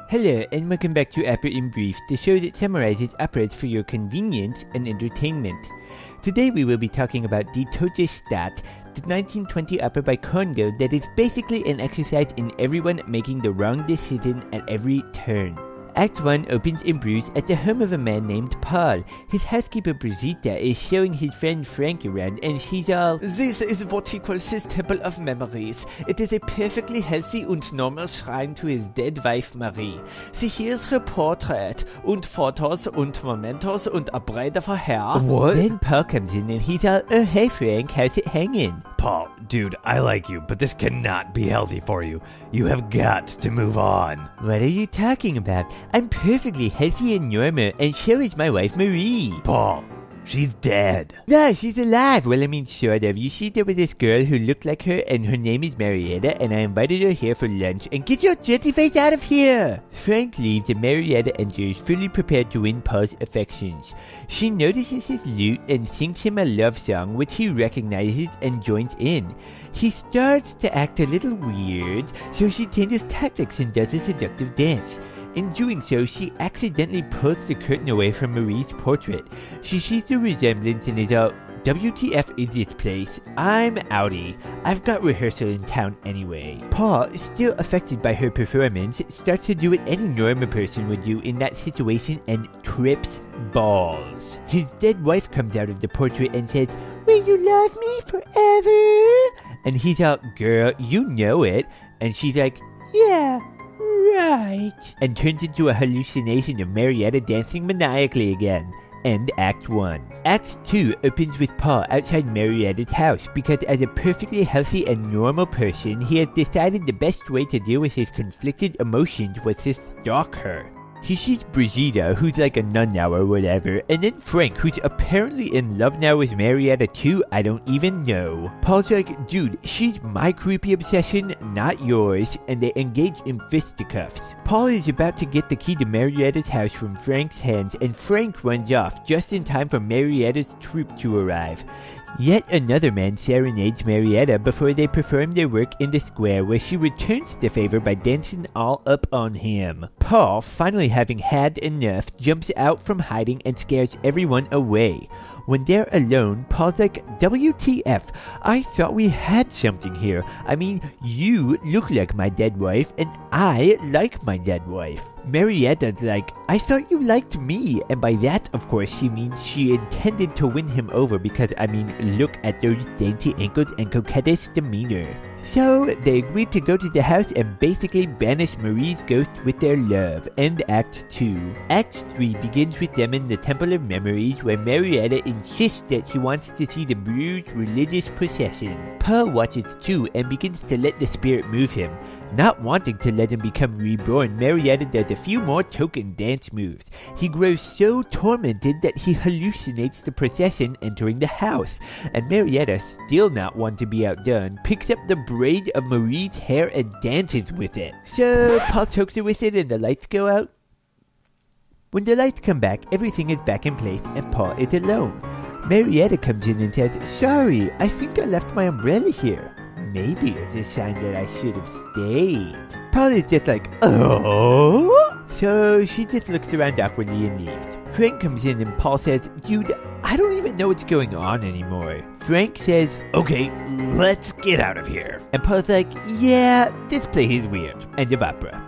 Hello and welcome back to Opera in Brief, the show that summarizes operas for your convenience and entertainment. Today we will be talking about Die Tote Stadt, the 1920 opera by Congo that is basically an exercise in everyone making the wrong decision at every turn. Act 1 opens in Bruges at the home of a man named Paul. His housekeeper Brigitte is showing his friend Frank around and she's all, "This is what he calls his temple of memories. It is a perfectly healthy and normal shrine to his dead wife Marie. See, here's her portrait, und photos, und mementos, und a bride for her." What? Then Paul comes in and he's all, "Oh hey Frank, how's it hanging?" Paul, dude, I like you, but this cannot be healthy for you. You have got to move on. What are you talking about? I'm perfectly healthy and normal, and so is my wife Marie. Paul, she's dead. No, she's alive. Well, I mean, sort of. You see, there was this girl who looked like her, and her name is Marietta, and I invited her here for lunch, and get your dirty face out of here! Frank leaves, and Marietta enters, fully prepared to win Paul's affections. She notices his lute and sings him a love song, which he recognizes and joins in. He starts to act a little weird, so she changes tactics and does a seductive dance. In doing so, she accidentally pulls the curtain away from Marie's portrait. She sees the resemblance and is all, "WTF is this place? I'm outie. I've got rehearsal in town anyway." Paul, still affected by her performance, starts to do what any normal person would do in that situation and trips balls. His dead wife comes out of the portrait and says, "Will you love me forever?" And he's all, "Girl, you know it." And she's like, "Yeah. Right," and turns into a hallucination of Marietta dancing maniacally again. End Act 1. Act 2 opens with Paul outside Marietta's house because as a perfectly healthy and normal person, he has decided the best way to deal with his conflicted emotions was to stalk her. He sees Brigitte, who's like a nun now or whatever, and then Frank, who's apparently in love now with Marietta too, I don't even know. Paul's like, "Dude, she's my creepy obsession, not yours," and they engage in fisticuffs. Paul is about to get the key to Marietta's house from Frank's hands, and Frank runs off just in time for Marietta's troop to arrive. Yet another man serenades Marietta before they perform their work in the square, where she returns the favor by dancing all up on him. Paul, finally having had enough, jumps out from hiding and scares everyone away. When they're alone, Paul's like, "WTF, I thought we had something here. I mean, you look like my dead wife, and I like my dead wife." Marietta's like, "I thought you liked me," and by that, of course, she means she intended to win him over because, I mean, look at those dainty ankles and coquettish demeanor. So, they agreed to go to the house and basically banish Marie's ghost with their love. End Act 2. Act 3 begins with them in the Temple of Memories, where Marietta insists that she wants to see the Bruges religious procession. Paul watches too and begins to let the spirit move him. Not wanting to let him become reborn, Marietta does a few more token dance moves. He grows so tormented that he hallucinates the procession entering the house, and Marietta, still not one to be outdone, picks up the braid of Marie's hair and dances with it. So Paul chokes her with it and the lights go out. When the lights come back, everything is back in place and Paul is alone. Marietta comes in and says, "Sorry, I think I left my umbrella here. Maybe it's a sign that I should have stayed." Paul is just like, "Oh?" So she just looks around awkwardly and leaves. Frank comes in and Paul says, "Dude, I don't even know what's going on anymore." Frank says, Okay, let's get out of here. and Paul's like, "Yeah, this place is weird." End of opera.